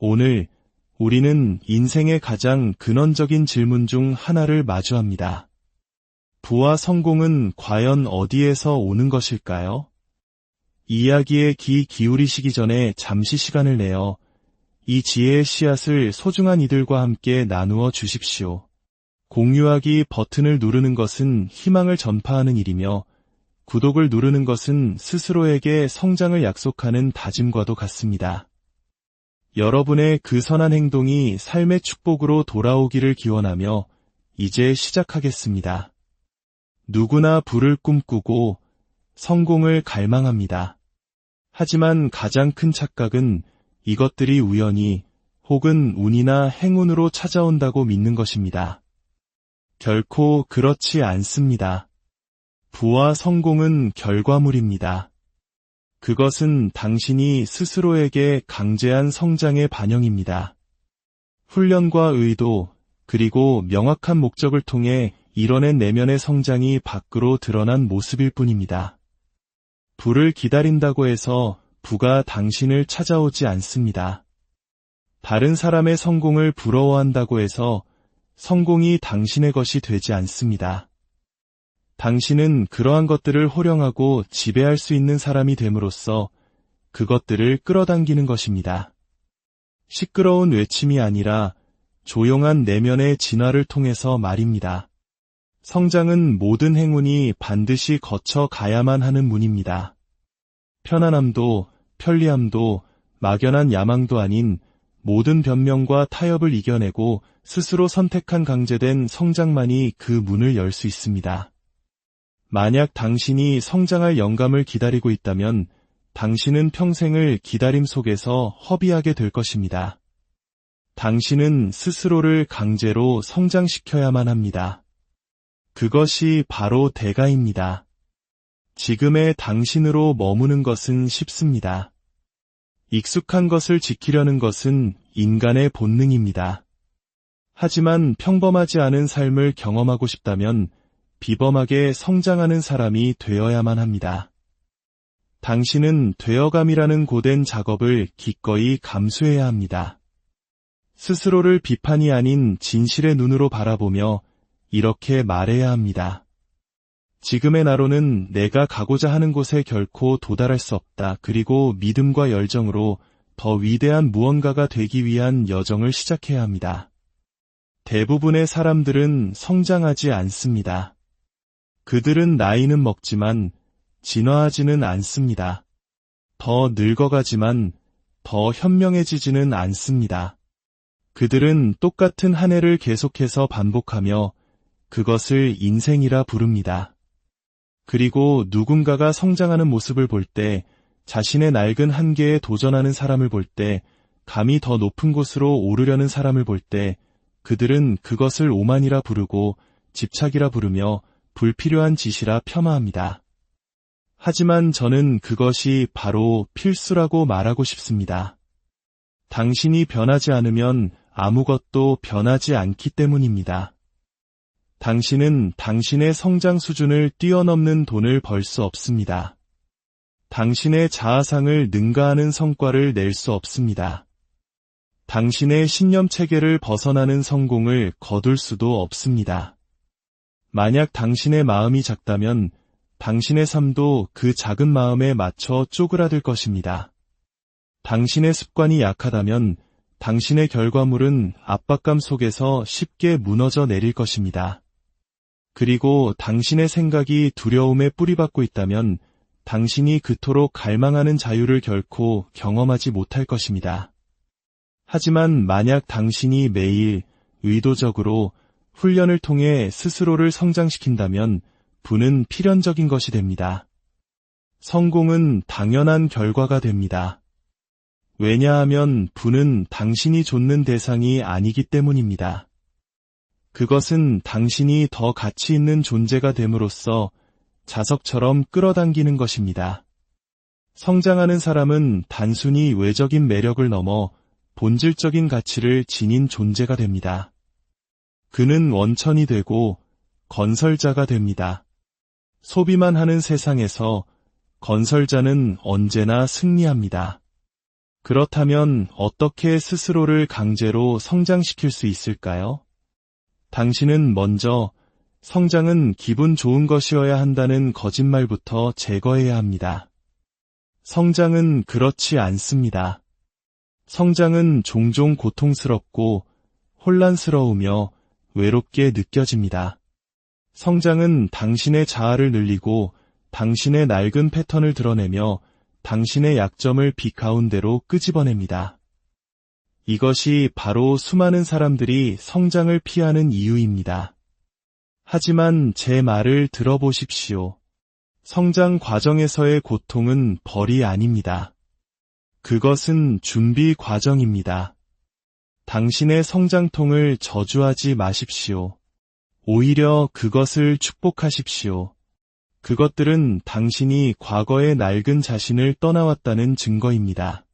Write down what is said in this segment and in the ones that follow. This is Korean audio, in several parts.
오늘 우리는 인생의 가장 근원적인 질문 중 하나를 마주합니다. 부와 성공은 과연 어디에서 오는 것일까요? 이야기에 귀 기울이시기 전에 잠시 시간을 내어 이 지혜의 씨앗을 소중한 이들과 함께 나누어 주십시오. 공유하기 버튼을 누르는 것은 희망을 전파하는 일이며 구독을 누르는 것은 스스로에게 성장을 약속하는 다짐과도 같습니다. 여러분의 그 선한 행동이 삶의 축복으로 돌아오기를 기원하며 이제 시작하겠습니다. 누구나 부를 꿈꾸고 성공을 갈망합니다. 하지만 가장 큰 착각은 이것들이 우연히 혹은 운이나 행운으로 찾아온다고 믿는 것입니다. 결코 그렇지 않습니다. 부와 성공은 결과물입니다. 그것은 당신이 스스로에게 강제한 성장의 반영입니다. 훈련과 의도, 그리고 명확한 목적을 통해 이뤄낸 내면의 성장이 밖으로 드러난 모습일 뿐입니다. 부를 기다린다고 해서 부가 당신을 찾아오지 않습니다. 다른 사람의 성공을 부러워한다고 해서 성공이 당신의 것이 되지 않습니다. 당신은 그러한 것들을 호령하고 지배할 수 있는 사람이 됨으로써 그것들을 끌어당기는 것입니다. 시끄러운 외침이 아니라 조용한 내면의 진화를 통해서 말입니다. 성장은 모든 행운이 반드시 거쳐 가야만 하는 문입니다. 편안함도, 편리함도, 막연한 야망도 아닌 모든 변명과 타협을 이겨내고 스스로 선택한 강제된 성장만이 그 문을 열 수 있습니다. 만약 당신이 성장할 영감을 기다리고 있다면 당신은 평생을 기다림 속에서 허비하게 될 것입니다. 당신은 스스로를 강제로 성장시켜야만 합니다. 그것이 바로 대가입니다. 지금의 당신으로 머무는 것은 쉽습니다. 익숙한 것을 지키려는 것은 인간의 본능입니다. 하지만 평범하지 않은 삶을 경험하고 싶다면 비범하게 성장하는 사람이 되어야만 합니다. 당신은 되어감이라는 고된 작업을 기꺼이 감수해야 합니다. 스스로를 비판이 아닌 진실의 눈으로 바라보며 이렇게 말해야 합니다. 지금의 나로는 내가 가고자 하는 곳에 결코 도달할 수 없다. 그리고 믿음과 열정으로 더 위대한 무언가가 되기 위한 여정을 시작해야 합니다. 대부분의 사람들은 성장하지 않습니다. 그들은 나이는 먹지만 진화하지는 않습니다. 더 늙어가지만 더 현명해지지는 않습니다. 그들은 똑같은 한 해를 계속해서 반복하며 그것을 인생이라 부릅니다. 그리고 누군가가 성장하는 모습을 볼 때, 자신의 낡은 한계에 도전하는 사람을 볼 때, 감히 더 높은 곳으로 오르려는 사람을 볼 때, 그들은 그것을 오만이라 부르고 집착이라 부르며 불필요한 짓이라 폄하합니다. 하지만 저는 그것이 바로 필수라고 말하고 싶습니다. 당신이 변하지 않으면 아무것도 변하지 않기 때문입니다. 당신은 당신의 성장 수준을 뛰어넘는 돈을 벌 수 없습니다. 당신의 자아상을 능가하는 성과를 낼 수 없습니다. 당신의 신념 체계를 벗어나는 성공을 거둘 수도 없습니다. 만약 당신의 마음이 작다면 당신의 삶도 그 작은 마음에 맞춰 쪼그라들 것입니다. 당신의 습관이 약하다면 당신의 결과물은 압박감 속에서 쉽게 무너져 내릴 것입니다. 그리고 당신의 생각이 두려움에 뿌리박고 있다면 당신이 그토록 갈망하는 자유를 결코 경험하지 못할 것입니다. 하지만 만약 당신이 매일 의도적으로 훈련을 통해 스스로를 성장시킨다면 부는 필연적인 것이 됩니다. 성공은 당연한 결과가 됩니다. 왜냐하면 부는 당신이 좇는 대상이 아니기 때문입니다. 그것은 당신이 더 가치 있는 존재가 됨으로써 자석처럼 끌어당기는 것입니다. 성장하는 사람은 단순히 외적인 매력을 넘어 본질적인 가치를 지닌 존재가 됩니다. 그는 원천이 되고 건설자가 됩니다. 소비만 하는 세상에서 건설자는 언제나 승리합니다. 그렇다면 어떻게 스스로를 강제로 성장시킬 수 있을까요? 당신은 먼저 성장은 기분 좋은 것이어야 한다는 거짓말부터 제거해야 합니다. 성장은 그렇지 않습니다. 성장은 종종 고통스럽고 혼란스러우며 외롭게 느껴집니다. 성장은 당신의 자아를 늘리고 당신의 낡은 패턴을 드러내며 당신의 약점을 빛 가운데로 끄집어냅니다. 이것이 바로 수많은 사람들이 성장을 피하는 이유입니다. 하지만 제 말을 들어보십시오. 성장 과정에서의 고통은 벌이 아닙니다. 그것은 준비 과정입니다. 당신의 성장통을 저주하지 마십시오. 오히려 그것을 축복하십시오. 그것들은 당신이 과거의 낡은 자신을 떠나왔다는 증거입니다.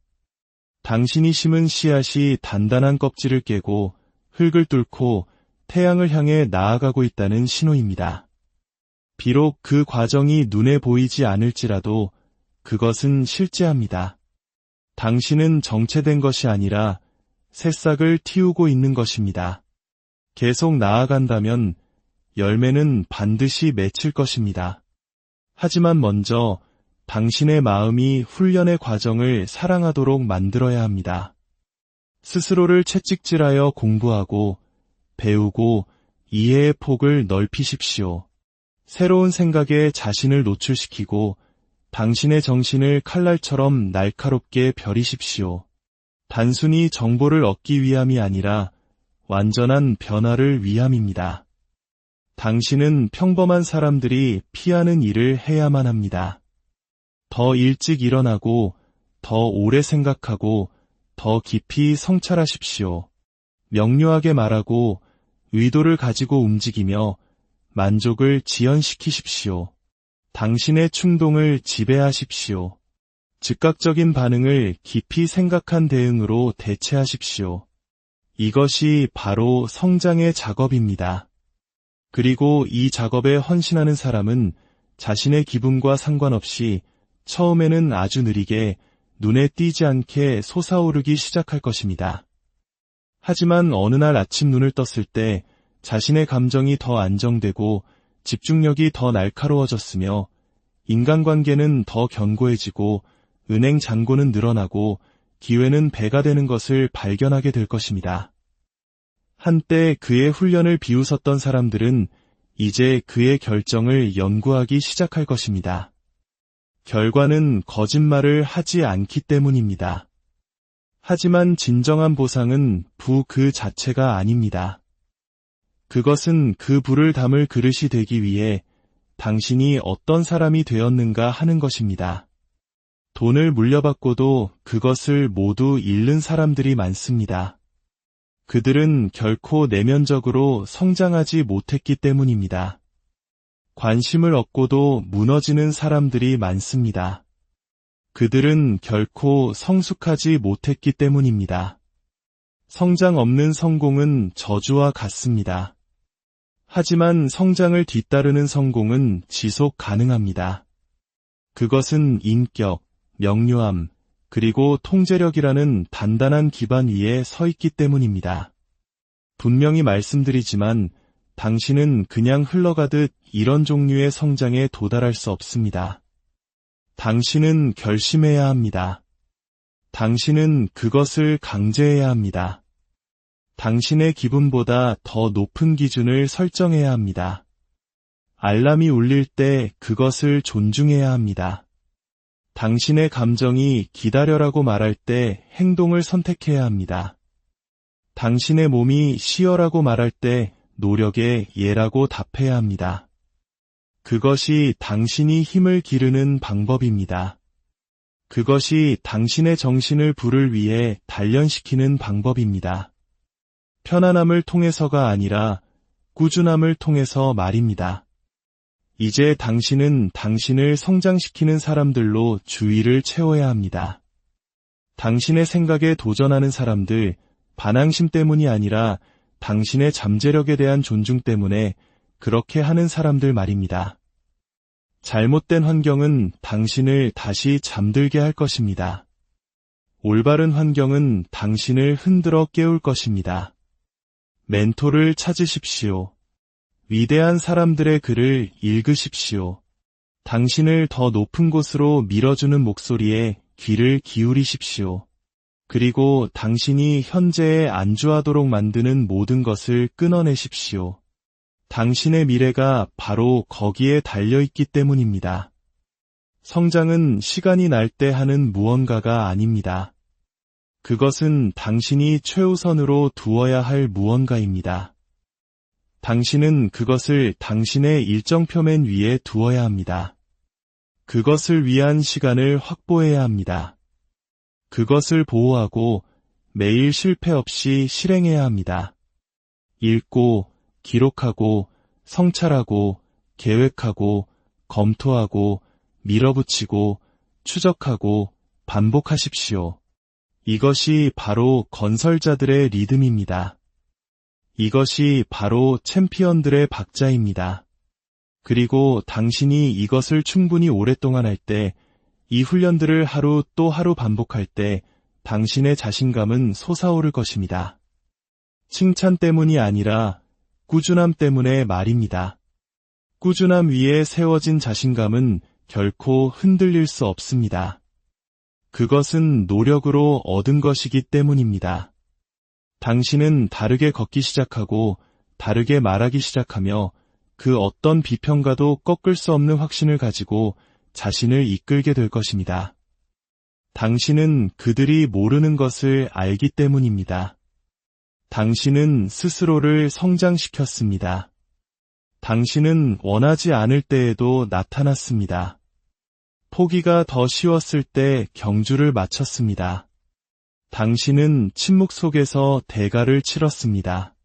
당신이 심은 씨앗이 단단한 껍질을 깨고 흙을 뚫고 태양을 향해 나아가고 있다는 신호입니다. 비록 그 과정이 눈에 보이지 않을지라도 그것은 실제합니다. 당신은 정체된 것이 아니라 새싹을 틔우고 있는 것입니다. 계속 나아간다면 열매는 반드시 맺힐 것입니다. 하지만 먼저 당신의 마음이 훈련의 과정을 사랑하도록 만들어야 합니다. 스스로를 채찍질하여 공부하고 배우고 이해의 폭을 넓히십시오. 새로운 생각에 자신을 노출시키고 당신의 정신을 칼날처럼 날카롭게 벼리십시오. 단순히 정보를 얻기 위함이 아니라 완전한 변화를 위함입니다. 당신은 평범한 사람들이 피하는 일을 해야만 합니다. 더 일찍 일어나고, 더 오래 생각하고, 더 깊이 성찰하십시오. 명료하게 말하고, 의도를 가지고 움직이며 만족을 지연시키십시오. 당신의 충동을 지배하십시오. 즉각적인 반응을 깊이 생각한 대응으로 대체하십시오. 이것이 바로 성장의 작업입니다. 그리고 이 작업에 헌신하는 사람은 자신의 기분과 상관없이 처음에는 아주 느리게 눈에 띄지 않게 솟아오르기 시작할 것입니다. 하지만 어느 날 아침 눈을 떴을 때 자신의 감정이 더 안정되고 집중력이 더 날카로워졌으며 인간관계는 더 견고해지고 은행 잔고는 늘어나고 기회는 배가 되는 것을 발견하게 될 것입니다. 한때 그의 훈련을 비웃었던 사람들은 이제 그의 결정을 연구하기 시작할 것입니다. 결과는 거짓말을 하지 않기 때문입니다. 하지만 진정한 보상은 부 그 자체가 아닙니다. 그것은 그 부를 담을 그릇이 되기 위해 당신이 어떤 사람이 되었는가 하는 것입니다. 돈을 물려받고도 그것을 모두 잃는 사람들이 많습니다. 그들은 결코 내면적으로 성장하지 못했기 때문입니다. 관심을 얻고도 무너지는 사람들이 많습니다. 그들은 결코 성숙하지 못했기 때문입니다. 성장 없는 성공은 저주와 같습니다. 하지만 성장을 뒤따르는 성공은 지속 가능합니다. 그것은 인격, 명료함, 그리고 통제력이라는 단단한 기반 위에 서 있기 때문입니다. 분명히 말씀드리지만 당신은 그냥 흘러가듯 이런 종류의 성장에 도달할 수 없습니다. 당신은 결심해야 합니다. 당신은 그것을 강제해야 합니다. 당신의 기분보다 더 높은 기준을 설정해야 합니다. 알람이 울릴 때 그것을 존중해야 합니다. 당신의 감정이 기다려라고 말할 때 행동을 선택해야 합니다. 당신의 몸이 쉬어라고 말할 때 노력에 예라고 답해야 합니다. 그것이 당신이 힘을 기르는 방법입니다. 그것이 당신의 정신을 불을 위해 단련시키는 방법입니다. 편안함을 통해서가 아니라 꾸준함을 통해서 말입니다. 이제 당신은 당신을 성장시키는 사람들로 주위를 채워야 합니다. 당신의 생각에 도전하는 사람들, 반항심 때문이 아니라 당신의 잠재력에 대한 존중 때문에 그렇게 하는 사람들 말입니다. 잘못된 환경은 당신을 다시 잠들게 할 것입니다. 올바른 환경은 당신을 흔들어 깨울 것입니다. 멘토를 찾으십시오. 위대한 사람들의 글을 읽으십시오. 당신을 더 높은 곳으로 밀어주는 목소리에 귀를 기울이십시오. 그리고 당신이 현재에 안주하도록 만드는 모든 것을 끊어내십시오. 당신의 미래가 바로 거기에 달려있기 때문입니다. 성장은 시간이 날 때 하는 무언가가 아닙니다. 그것은 당신이 최우선으로 두어야 할 무언가입니다. 당신은 그것을 당신의 일정표면 위에 두어야 합니다. 그것을 위한 시간을 확보해야 합니다. 그것을 보호하고 매일 실패 없이 실행해야 합니다. 읽고, 기록하고, 성찰하고, 계획하고, 검토하고, 밀어붙이고, 추적하고, 반복하십시오. 이것이 바로 건설자들의 리듬입니다. 이것이 바로 챔피언들의 박자입니다. 그리고 당신이 이것을 충분히 오랫동안 할 때, 이 훈련들을 하루 또 하루 반복할 때 당신의 자신감은 솟아오를 것입니다. 칭찬 때문이 아니라 꾸준함 때문에 말입니다. 꾸준함 위에 세워진 자신감은 결코 흔들릴 수 없습니다. 그것은 노력으로 얻은 것이기 때문입니다. 당신은 다르게 걷기 시작하고 다르게 말하기 시작하며 그 어떤 비평가도 꺾을 수 없는 확신을 가지고 자신을 이끌게 될 것입니다. 당신은 그들이 모르는 것을 알기 때문입니다. 당신은 스스로를 성장시켰습니다. 당신은 원하지 않을 때에도 나타났습니다. 포기가 더 쉬웠을 때 경주를 마쳤습니다. 당신은 침묵 속에서 대가를 치렀습니다.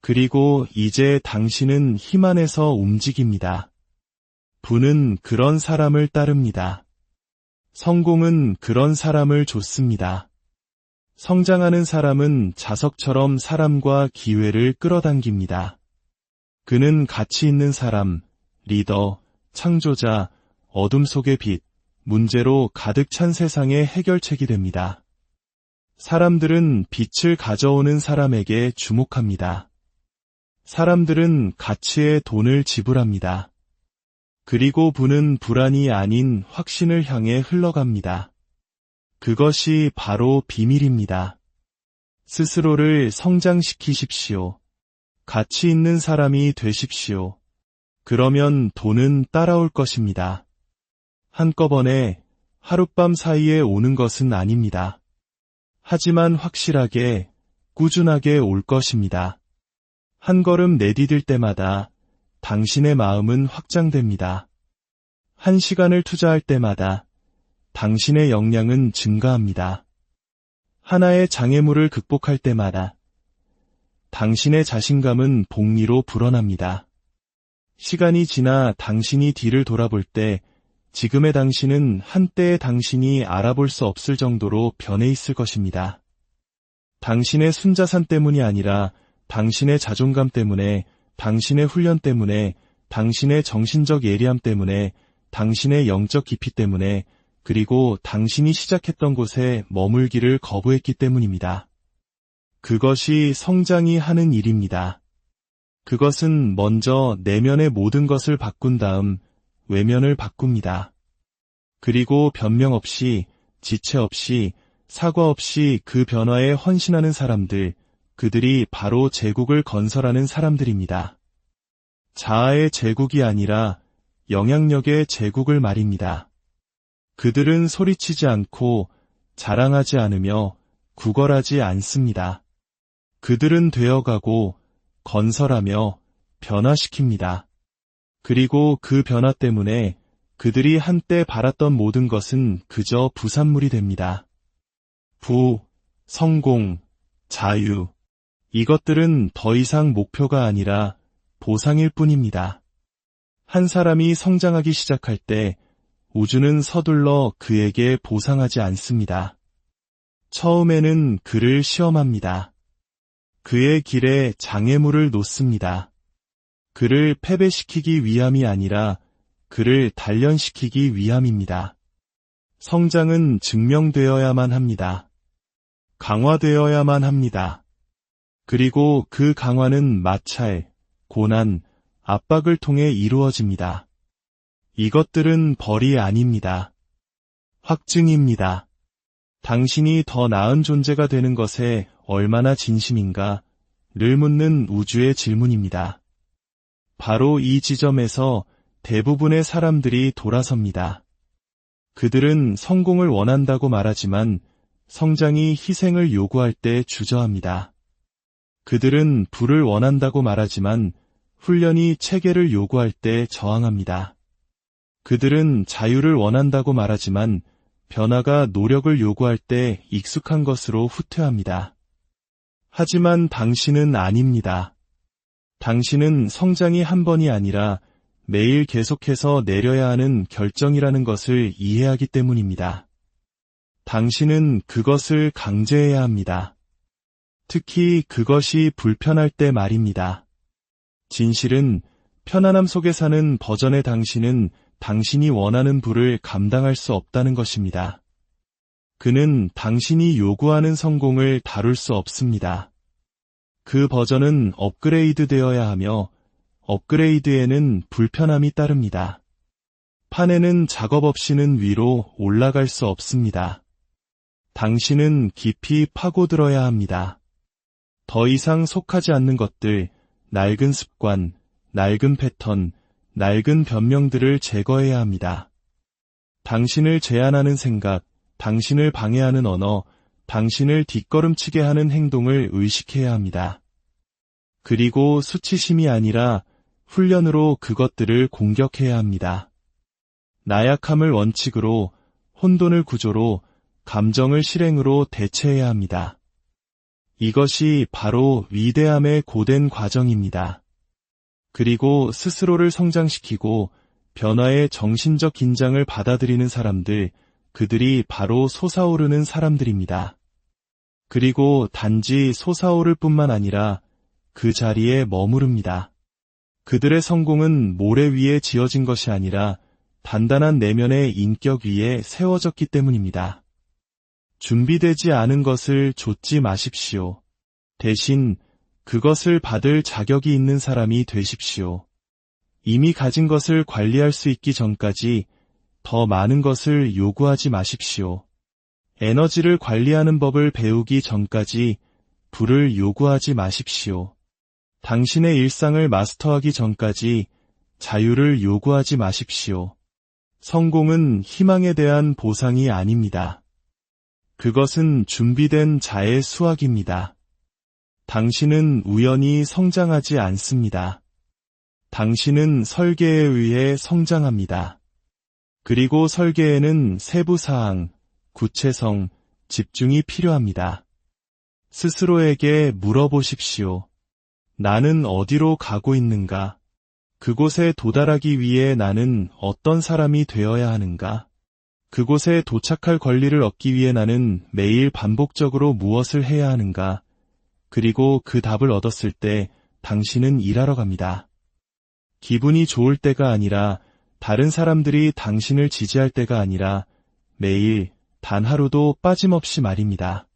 그리고 이제 당신은 힘 안에서 움직입니다. 부는 그런 사람을 따릅니다. 성공은 그런 사람을 좇습니다. 성장하는 사람은 자석처럼 사람과 기회를 끌어당깁니다. 그는 가치 있는 사람, 리더, 창조자, 어둠 속의 빛, 문제로 가득 찬 세상의 해결책이 됩니다. 사람들은 빛을 가져오는 사람에게 주목합니다. 사람들은 가치에 돈을 지불합니다. 그리고 부는 불안이 아닌 확신을 향해 흘러갑니다. 그것이 바로 비밀입니다. 스스로를 성장시키십시오. 가치 있는 사람이 되십시오. 그러면 돈은 따라올 것입니다. 한꺼번에 하룻밤 사이에 오는 것은 아닙니다. 하지만 확실하게, 꾸준하게 올 것입니다. 한 걸음 내디딜 때마다 당신의 마음은 확장됩니다. 한 시간을 투자할 때마다 당신의 역량은 증가합니다. 하나의 장애물을 극복할 때마다 당신의 자신감은 복리로 불어납니다. 시간이 지나 당신이 뒤를 돌아볼 때 지금의 당신은 한때의 당신이 알아볼 수 없을 정도로 변해 있을 것입니다. 당신의 순자산 때문이 아니라 당신의 자존감 때문에, 당신의 훈련 때문에, 당신의 정신적 예리함 때문에, 당신의 영적 깊이 때문에, 그리고 당신이 시작했던 곳에 머물기를 거부했기 때문입니다. 그것이 성장이 하는 일입니다. 그것은 먼저 내면의 모든 것을 바꾼 다음 외면을 바꿉니다. 그리고 변명 없이, 지체 없이, 사과 없이 그 변화에 헌신하는 사람들, 그들이 바로 제국을 건설하는 사람들입니다. 자아의 제국이 아니라 영향력의 제국을 말입니다. 그들은 소리치지 않고 자랑하지 않으며 구걸하지 않습니다. 그들은 되어가고 건설하며 변화시킵니다. 그리고 그 변화 때문에 그들이 한때 바랐던 모든 것은 그저 부산물이 됩니다. 부, 성공, 자유, 이것들은 더 이상 목표가 아니라 보상일 뿐입니다. 한 사람이 성장하기 시작할 때 우주는 서둘러 그에게 보상하지 않습니다. 처음에는 그를 시험합니다. 그의 길에 장애물을 놓습니다. 그를 패배시키기 위함이 아니라 그를 단련시키기 위함입니다. 성장은 증명되어야만 합니다. 강화되어야만 합니다. 그리고 그 강화는 마찰, 고난, 압박을 통해 이루어집니다. 이것들은 벌이 아닙니다. 확증입니다. 당신이 더 나은 존재가 되는 것에 얼마나 진심인가? 를 묻는 우주의 질문입니다. 바로 이 지점에서 대부분의 사람들이 돌아섭니다. 그들은 성공을 원한다고 말하지만 성장이 희생을 요구할 때 주저합니다. 그들은 부를 원한다고 말하지만 훈련이 체계를 요구할 때 저항합니다. 그들은 자유를 원한다고 말하지만 변화가 노력을 요구할 때 익숙한 것으로 후퇴합니다. 하지만 당신은 아닙니다. 당신은 성장이 한 번이 아니라 매일 계속해서 내려야 하는 결정이라는 것을 이해하기 때문입니다. 당신은 그것을 강제해야 합니다. 특히 그것이 불편할 때 말입니다. 진실은 편안함 속에 사는 버전의 당신은 당신이 원하는 부를 감당할 수 없다는 것입니다. 그는 당신이 요구하는 성공을 다룰 수 없습니다. 그 버전은 업그레이드 되어야 하며 업그레이드에는 불편함이 따릅니다. 판에는 작업 없이는 위로 올라갈 수 없습니다. 당신은 깊이 파고들어야 합니다. 더 이상 속하지 않는 것들, 낡은 습관, 낡은 패턴, 낡은 변명들을 제거해야 합니다. 당신을 제한하는 생각, 당신을 방해하는 언어, 당신을 뒷걸음치게 하는 행동을 의식해야 합니다. 그리고 수치심이 아니라 훈련으로 그것들을 공격해야 합니다. 나약함을 원칙으로, 혼돈을 구조로, 감정을 실행으로 대체해야 합니다. 이것이 바로 위대함의 고된 과정입니다. 그리고 스스로를 성장시키고 변화의 정신적 긴장을 받아들이는 사람들, 그들이 바로 솟아오르는 사람들입니다. 그리고 단지 솟아오를 뿐만 아니라 그 자리에 머무릅니다. 그들의 성공은 모래 위에 지어진 것이 아니라 단단한 내면의 인격 위에 세워졌기 때문입니다. 준비되지 않은 것을 좇지 마십시오. 대신 그것을 받을 자격이 있는 사람이 되십시오. 이미 가진 것을 관리할 수 있기 전까지 더 많은 것을 요구하지 마십시오. 에너지를 관리하는 법을 배우기 전까지 부를 요구하지 마십시오. 당신의 일상을 마스터하기 전까지 자유를 요구하지 마십시오. 성공은 희망에 대한 보상이 아닙니다. 그것은 준비된 자의 수확입니다. 당신은 우연히 성장하지 않습니다. 당신은 설계에 의해 성장합니다. 그리고 설계에는 세부사항, 구체성, 집중이 필요합니다. 스스로에게 물어보십시오. 나는 어디로 가고 있는가? 그곳에 도달하기 위해 나는 어떤 사람이 되어야 하는가? 그곳에 도착할 권리를 얻기 위해 나는 매일 반복적으로 무엇을 해야 하는가? 그리고 그 답을 얻었을 때 당신은 일하러 갑니다. 기분이 좋을 때가 아니라 다른 사람들이 당신을 지지할 때가 아니라 매일 단 하루도 빠짐없이 말입니다.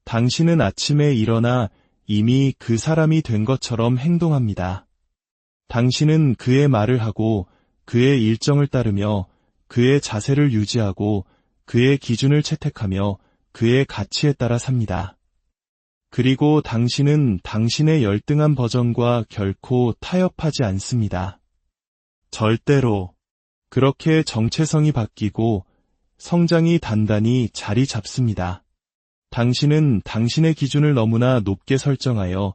당신은 아침에 일어나 이미 그 사람이 된 것처럼 행동합니다. 당신은 그의 말을 하고 그의 일정을 따르며 그의 자세를 유지하고 그의 기준을 채택하며 그의 가치에 따라 삽니다. 그리고 당신은 당신의 열등한 버전과 결코 타협하지 않습니다. 절대로. 그렇게 정체성이 바뀌고 성장이 단단히 자리 잡습니다. 당신은 당신의 기준을 너무나 높게 설정하여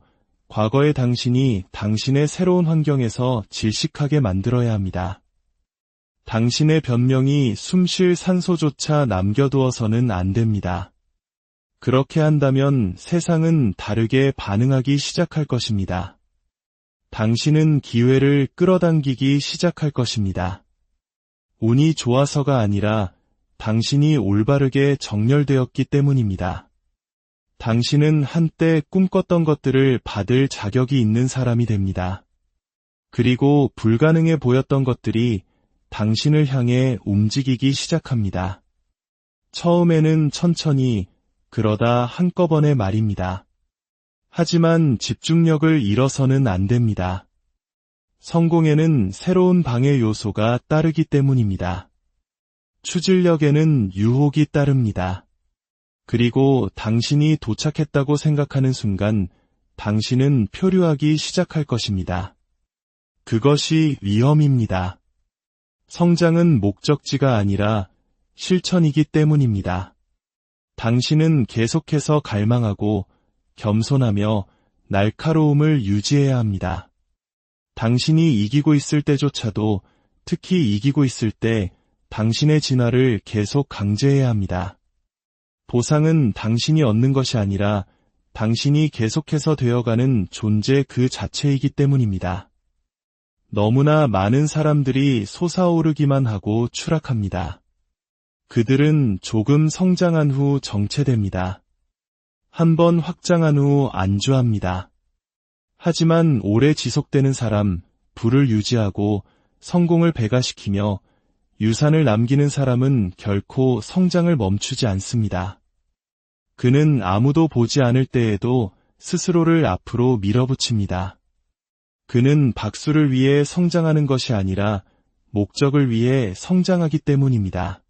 과거의 당신이 당신의 새로운 환경에서 질식하게 만들어야 합니다. 당신의 변명이 숨쉴 산소조차 남겨두어서는 안 됩니다. 그렇게 한다면 세상은 다르게 반응하기 시작할 것입니다. 당신은 기회를 끌어당기기 시작할 것입니다. 운이 좋아서가 아니라 당신이 올바르게 정렬되었기 때문입니다. 당신은 한때 꿈꿨던 것들을 받을 자격이 있는 사람이 됩니다. 그리고 불가능해 보였던 것들이 당신을 향해 움직이기 시작합니다. 처음에는 천천히, 그러다 한꺼번에 말입니다. 하지만 집중력을 잃어서는 안 됩니다. 성공에는 새로운 방해 요소가 따르기 때문입니다. 추진력에는 유혹이 따릅니다. 그리고 당신이 도착했다고 생각하는 순간 당신은 표류하기 시작할 것입니다. 그것이 위험입니다. 성장은 목적지가 아니라 실천이기 때문입니다. 당신은 계속해서 갈망하고 겸손하며 날카로움을 유지해야 합니다. 당신이 이기고 있을 때조차도, 특히 이기고 있을 때 당신의 진화를 계속 강제해야 합니다. 보상은 당신이 얻는 것이 아니라 당신이 계속해서 되어가는 존재 그 자체이기 때문입니다. 너무나 많은 사람들이 솟아오르기만 하고 추락합니다. 그들은 조금 성장한 후 정체됩니다. 한번 확장한 후 안주합니다. 하지만 오래 지속되는 사람, 부를 유지하고 성공을 배가시키며 유산을 남기는 사람은 결코 성장을 멈추지 않습니다. 그는 아무도 보지 않을 때에도 스스로를 앞으로 밀어붙입니다. 그는 박수를 위해 성장하는 것이 아니라 목적을 위해 성장하기 때문입니다.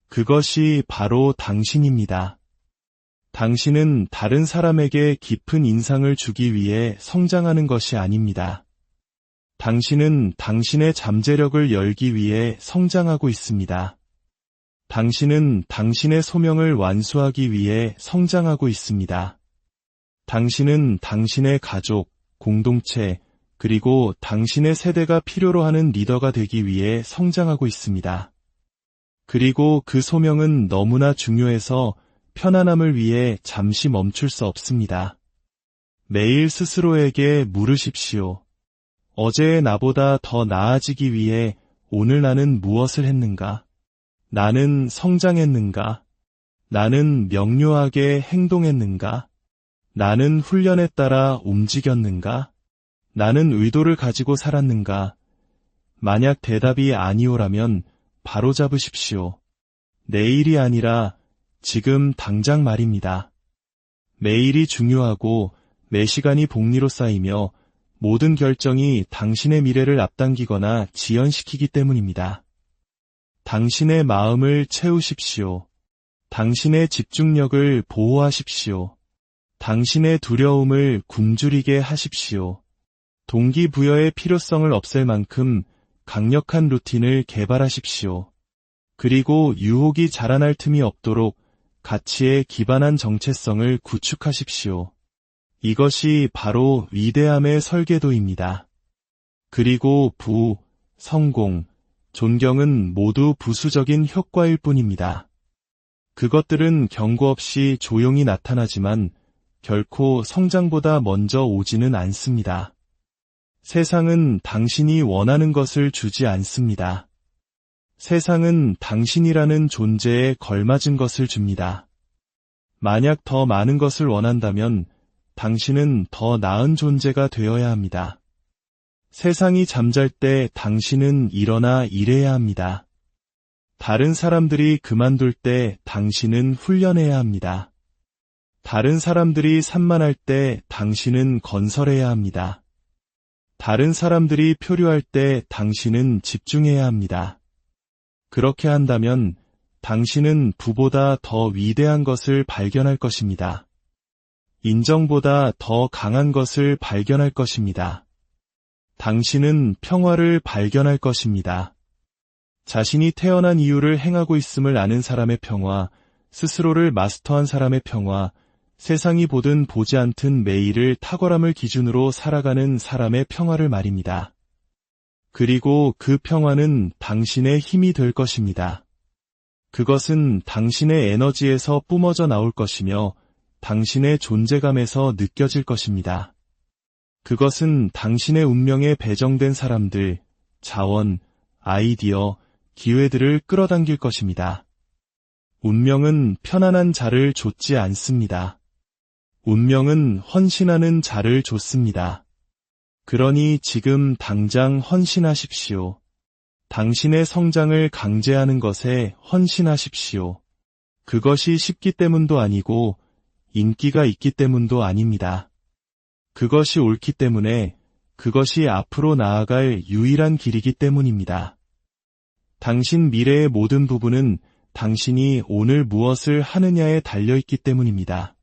그것이 바로 당신입니다. 당신은 다른 사람에게 깊은 인상을 주기 위해 성장하는 것이 아닙니다. 당신은 당신의 잠재력을 열기 위해 성장하고 있습니다. 당신은 당신의 소명을 완수하기 위해 성장하고 있습니다. 당신은 당신의 가족, 공동체, 그리고 당신의 세대가 필요로 하는 리더가 되기 위해 성장하고 있습니다. 그리고 그 소명은 너무나 중요해서 편안함을 위해 잠시 멈출 수 없습니다. 매일 스스로에게 물으십시오. 어제의 나보다 더 나아지기 위해 오늘 나는 무엇을 했는가? 나는 성장했는가? 나는 명료하게 행동했는가? 나는 훈련에 따라 움직였는가? 나는 의도를 가지고 살았는가? 만약 대답이 아니오라면 바로잡으십시오. 내일이 아니라 지금 당장 말입니다. 매일이 중요하고 매 시간이 복리로 쌓이며 모든 결정이 당신의 미래를 앞당기거나 지연시키기 때문입니다. 당신의 마음을 채우십시오. 당신의 집중력을 보호하십시오. 당신의 두려움을 굶주리게 하십시오. 동기부여의 필요성을 없앨 만큼 강력한 루틴을 개발하십시오. 그리고 유혹이 자라날 틈이 없도록 가치에 기반한 정체성을 구축하십시오. 이것이 바로 위대함의 설계도입니다. 그리고 성공, 존경은 모두 부수적인 효과일 뿐입니다. 그것들은 경고 없이 조용히 나타나지만 결코 성장보다 먼저 오지는 않습니다. 세상은 당신이 원하는 것을 주지 않습니다. 세상은 당신이라는 존재에 걸맞은 것을 줍니다. 만약 더 많은 것을 원한다면 당신은 더 나은 존재가 되어야 합니다. 세상이 잠잘 때 당신은 일어나 일해야 합니다. 다른 사람들이 그만둘 때 당신은 훈련해야 합니다. 다른 사람들이 산만할 때 당신은 건설해야 합니다. 다른 사람들이 표류할 때 당신은 집중해야 합니다. 그렇게 한다면 당신은 부보다 더 위대한 것을 발견할 것입니다. 인정보다 더 강한 것을 발견할 것입니다. 당신은 평화를 발견할 것입니다. 자신이 태어난 이유를 행하고 있음을 아는 사람의 평화, 스스로를 마스터한 사람의 평화, 세상이 보든 보지 않든 매일을 탁월함을 기준으로 살아가는 사람의 평화를 말입니다. 그리고 그 평화는 당신의 힘이 될 것입니다. 그것은 당신의 에너지에서 뿜어져 나올 것이며 당신의 존재감에서 느껴질 것입니다. 그것은 당신의 운명에 배정된 사람들, 자원, 아이디어, 기회들을 끌어당길 것입니다. 운명은 편안한 자를 좇지 않습니다. 운명은 헌신하는 자를 좇습니다. 그러니 지금 당장 헌신하십시오. 당신의 성장을 강제하는 것에 헌신하십시오. 그것이 쉽기 때문도 아니고 인기가 있기 때문도 아닙니다. 그것이 옳기 때문에 그것이 앞으로 나아갈 유일한 길이기 때문입니다. 당신 미래의 모든 부분은 당신이 오늘 무엇을 하느냐에 달려있기 때문입니다.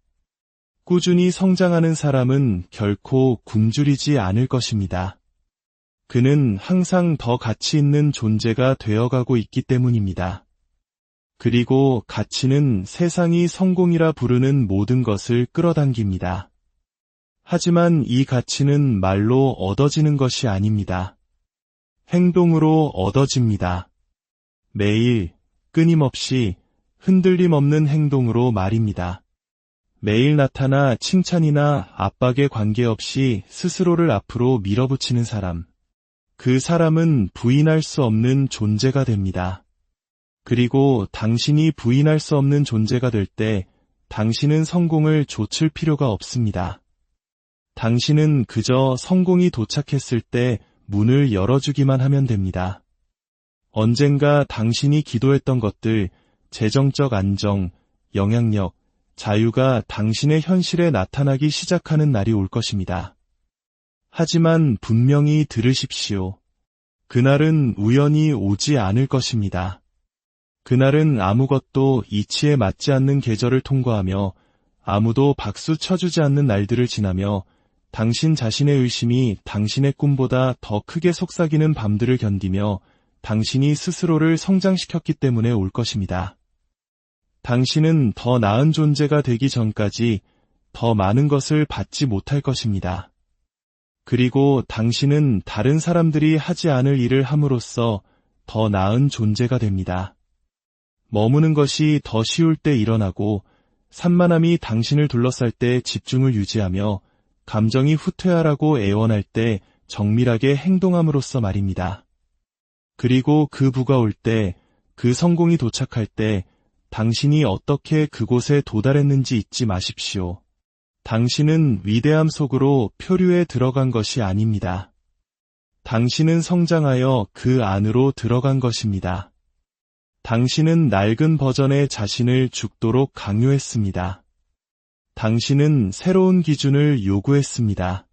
꾸준히 성장하는 사람은 결코 굶주리지 않을 것입니다. 그는 항상 더 가치 있는 존재가 되어가고 있기 때문입니다. 그리고 가치는 세상이 성공이라 부르는 모든 것을 끌어당깁니다. 하지만 이 가치는 말로 얻어지는 것이 아닙니다. 행동으로 얻어집니다. 매일, 끊임없이, 흔들림 없는 행동으로 말입니다. 매일 나타나 칭찬이나 압박에 관계없이 스스로를 앞으로 밀어붙이는 사람. 그 사람은 부인할 수 없는 존재가 됩니다. 그리고 당신이 부인할 수 없는 존재가 될 때 당신은 성공을 좇을 필요가 없습니다. 당신은 그저 성공이 도착했을 때 문을 열어주기만 하면 됩니다. 언젠가 당신이 기도했던 것들, 재정적 안정, 영향력, 자유가 당신의 현실에 나타나기 시작하는 날이 올 것입니다. 하지만 분명히 들으십시오. 그날은 우연히 오지 않을 것입니다. 그날은 아무것도 이치에 맞지 않는 계절을 통과하며 아무도 박수 쳐주지 않는 날들을 지나며 당신 자신의 의심이 당신의 꿈보다 더 크게 속삭이는 밤들을 견디며 당신이 스스로를 성장시켰기 때문에 올 것입니다. 당신은 더 나은 존재가 되기 전까지 더 많은 것을 받지 못할 것입니다. 그리고 당신은 다른 사람들이 하지 않을 일을 함으로써 더 나은 존재가 됩니다. 머무는 것이 더 쉬울 때 일어나고 산만함이 당신을 둘러쌀 때 집중을 유지하며 감정이 후퇴하라고 애원할 때 정밀하게 행동함으로써 말입니다. 그리고 그 부가 올 때, 그 성공이 도착할 때 당신이 어떻게 그곳에 도달했는지 잊지 마십시오. 당신은 위대함 속으로 표류에 들어간 것이 아닙니다. 당신은 성장하여 그 안으로 들어간 것입니다. 당신은 낡은 버전의 자신을 죽도록 강요했습니다. 당신은 새로운 기준을 요구했습니다.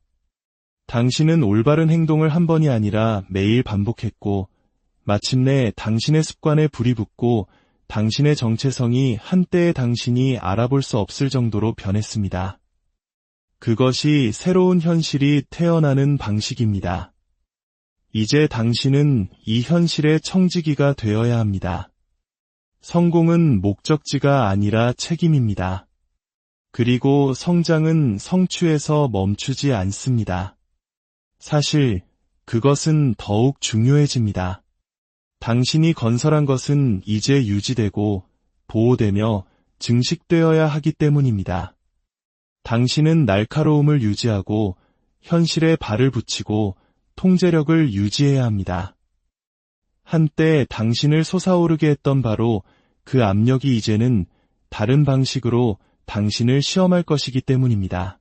당신은 올바른 행동을 한 번이 아니라 매일 반복했고, 마침내 당신의 습관에 불이 붙고 당신의 정체성이 한때의 당신이 알아볼 수 없을 정도로 변했습니다. 그것이 새로운 현실이 태어나는 방식입니다. 이제 당신은 이 현실의 청지기가 되어야 합니다. 성공은 목적지가 아니라 책임입니다. 그리고 성장은 성취에서 멈추지 않습니다. 사실 그것은 더욱 중요해집니다. 당신이 건설한 것은 이제 유지되고 보호되며 증식되어야 하기 때문입니다. 당신은 날카로움을 유지하고 현실에 발을 붙이고 통제력을 유지해야 합니다. 한때 당신을 솟아오르게 했던 바로 그 압력이 이제는 다른 방식으로 당신을 시험할 것이기 때문입니다.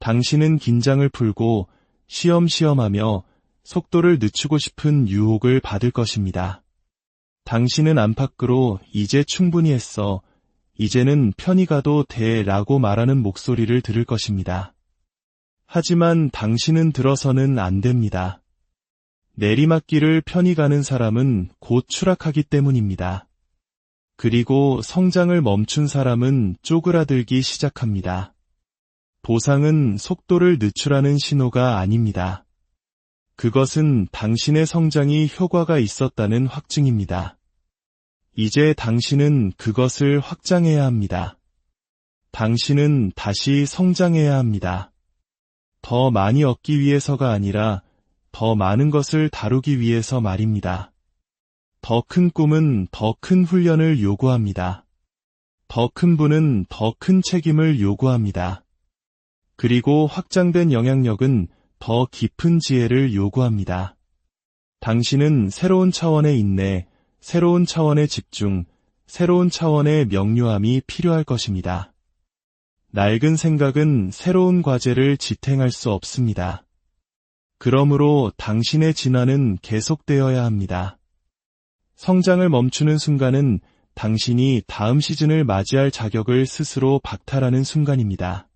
당신은 긴장을 풀고 시험하며 속도를 늦추고 싶은 유혹을 받을 것입니다. 당신은 안팎으로 이제 충분히 했어. 이제는 편히 가도 돼라고 말하는 목소리를 들을 것입니다. 하지만 당신은 들어서는 안 됩니다. 내리막길을 편히 가는 사람은 곧 추락하기 때문입니다. 그리고 성장을 멈춘 사람은 쪼그라들기 시작합니다. 보상은 속도를 늦추라는 신호가 아닙니다. 그것은 당신의 성장이 효과가 있었다는 확증입니다. 이제 당신은 그것을 확장해야 합니다. 당신은 다시 성장해야 합니다. 더 많이 얻기 위해서가 아니라 더 많은 것을 다루기 위해서 말입니다. 더 큰 꿈은 더 큰 훈련을 요구합니다. 더 큰 부는 더 큰 책임을 요구합니다. 그리고 확장된 영향력은 더 깊은 지혜를 요구합니다. 당신은 새로운 차원의 인내, 새로운 차원의 집중, 새로운 차원의 명료함이 필요할 것입니다. 낡은 생각은 새로운 과제를 지탱할 수 없습니다. 그러므로 당신의 진화는 계속되어야 합니다. 성장을 멈추는 순간은 당신이 다음 시즌을 맞이할 자격을 스스로 박탈하는 순간입니다.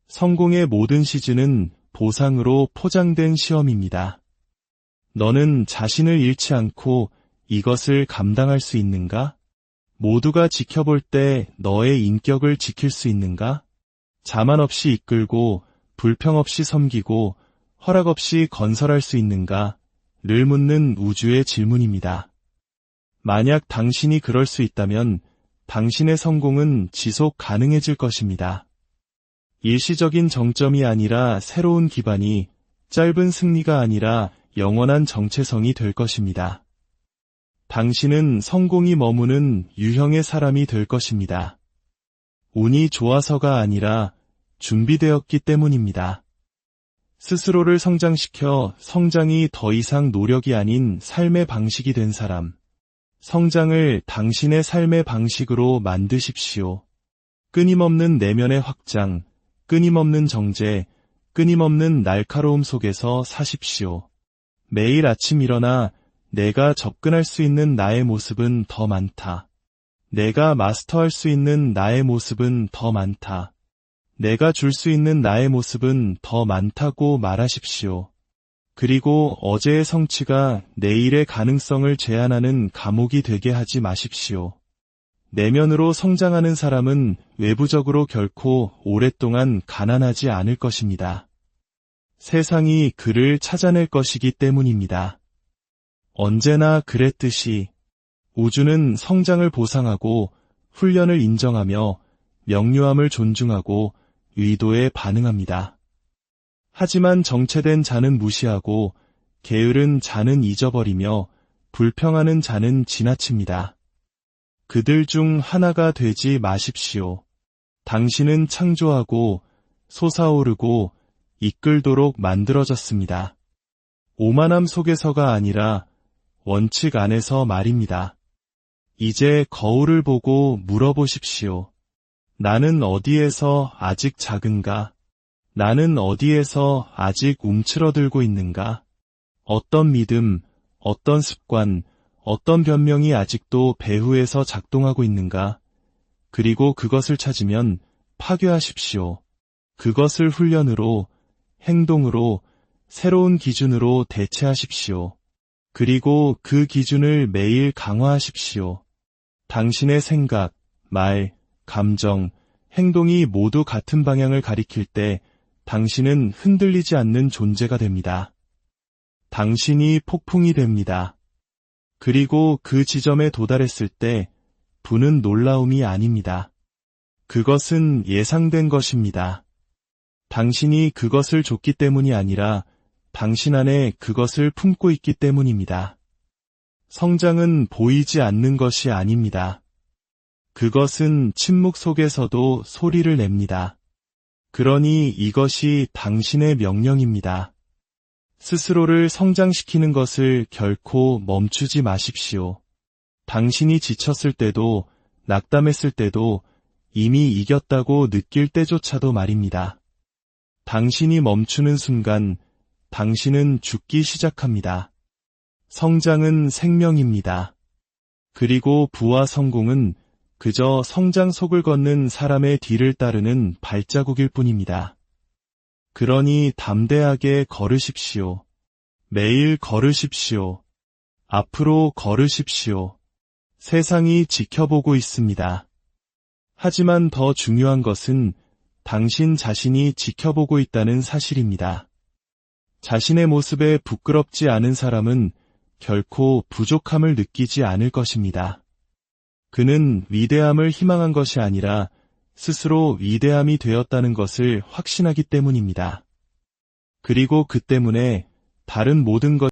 성공의 모든 시즌은 보상으로 포장된 시험입니다. 너는 자신을 잃지 않고 이것을 감당할 수 있는가? 모두가 지켜볼 때 너의 인격을 지킬 수 있는가? 자만 없이 이끌고 불평 없이 섬기고 허락 없이 건설할 수 있는가? 를 묻는 우주의 질문입니다. 만약 당신이 그럴 수 있다면 당신의 성공은 지속 가능해질 것입니다. 일시적인 정점이 아니라 새로운 기반이, 짧은 승리가 아니라 영원한 정체성이 될 것입니다. 당신은 성공이 머무는 유형의 사람이 될 것입니다. 운이 좋아서가 아니라 준비되었기 때문입니다. 스스로를 성장시켜 성장이 더 이상 노력이 아닌 삶의 방식이 된 사람. 성장을 당신의 삶의 방식으로 만드십시오. 끊임없는 내면의 확장, 끊임없는 정제, 끊임없는 날카로움 속에서 사십시오. 매일 아침 일어나 내가 접근할 수 있는 나의 모습은 더 많다. 내가 마스터할 수 있는 나의 모습은 더 많다. 내가 줄 수 있는 나의 모습은 더 많다고 말하십시오. 그리고 어제의 성취가 내일의 가능성을 제한하는 감옥이 되게 하지 마십시오. 내면으로 성장하는 사람은 외부적으로 결코 오랫동안 가난하지 않을 것입니다. 세상이 그를 찾아낼 것이기 때문입니다. 언제나 그랬듯이 우주는 성장을 보상하고 훈련을 인정하며 명료함을 존중하고 의도에 반응합니다. 하지만 정체된 자는 무시하고 게으른 자는 잊어버리며 불평하는 자는 지나칩니다. 그들 중 하나가 되지 마십시오. 당신은 창조하고 솟아오르고 이끌도록 만들어졌습니다. 오만함 속에서가 아니라 원칙 안에서 말입니다. 이제 거울을 보고 물어보십시오. 나는 어디에서 아직 작은가? 나는 어디에서 아직 움츠러들고 있는가? 어떤 믿음, 어떤 습관, 어떤 변명이 아직도 배후에서 작동하고 있는가? 그리고 그것을 찾으면 파괴하십시오. 그것을 훈련으로, 행동으로, 새로운 기준으로 대체하십시오. 그리고 그 기준을 매일 강화하십시오. 당신의 생각, 말, 감정, 행동이 모두 같은 방향을 가리킬 때 당신은 흔들리지 않는 존재가 됩니다. 당신이 폭풍이 됩니다. 그리고 그 지점에 도달했을 때 부는 놀라움이 아닙니다. 그것은 예상된 것입니다. 당신이 그것을 줬기 때문이 아니라 당신 안에 그것을 품고 있기 때문입니다. 성장은 보이지 않는 것이 아닙니다. 그것은 침묵 속에서도 소리를 냅니다. 그러니 이것이 당신의 명령입니다. 스스로를 성장시키는 것을 결코 멈추지 마십시오. 당신이 지쳤을 때도, 낙담했을 때도, 이미 이겼다고 느낄 때조차도 말입니다. 당신이 멈추는 순간 당신은 죽기 시작합니다. 성장은 생명입니다. 그리고 부와 성공은 그저 성장 속을 걷는 사람의 뒤를 따르는 발자국일 뿐입니다. 그러니 담대하게 걸으십시오. 매일 걸으십시오. 앞으로 걸으십시오. 세상이 지켜보고 있습니다. 하지만 더 중요한 것은 당신 자신이 지켜보고 있다는 사실입니다. 자신의 모습에 부끄럽지 않은 사람은 결코 부족함을 느끼지 않을 것입니다. 그는 위대함을 희망한 것이 아니라 스스로 위대함이 되었다는 것을 확신하기 때문입니다. 그리고 그 때문에 다른 모든 것